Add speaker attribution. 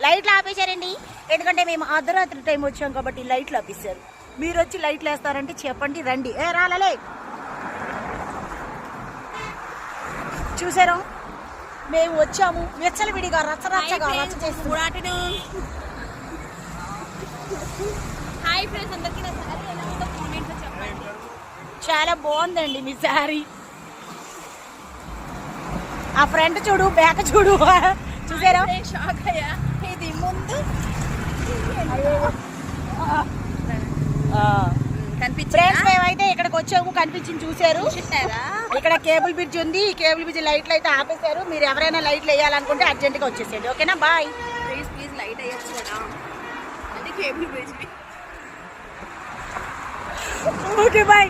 Speaker 1: లైట్లు ఆపేశారండి. ఎందుకంటే మేము అర్ధరాత్రి టైం వచ్చాం కాబట్టి లైట్లు ఆపేశారు. మీరు వచ్చి లైట్లు వేస్తారంటే చెప్పండి, రండి. రాలే చూసారా, మేము వచ్చాము విచ్చలవిడిగా రచ్చరచ్చగా రచ్చ చేస్తున్నాం. చాలా బాగుందండి మీ శారీ. ఆ ఫ్రంట్ చూడు, బ్యాక్ చూడు, చూసారా? ఇది ముందు ఫ్రెండ్స్ మేమైతే ఇక్కడికి వచ్చాము, కనిపించింది చూసారు. ఇక్కడ కేబుల్ బ్రిడ్జ్ ఉంది. ఈ కేబుల్ బ్రిడ్జ్ లైట్లు అయితే ఆపేశారు. మీరు ఎవరైనా లైట్లు వేయాలనుకుంటే అర్జెంట్గా వచ్చేసేయండి. ఓకేనా? బాయ్.
Speaker 2: ప్లీజ్ లైట్ వేయచ్చు కదా, అది కేబుల్ బ్రిడ్జ్.
Speaker 1: Okay bye.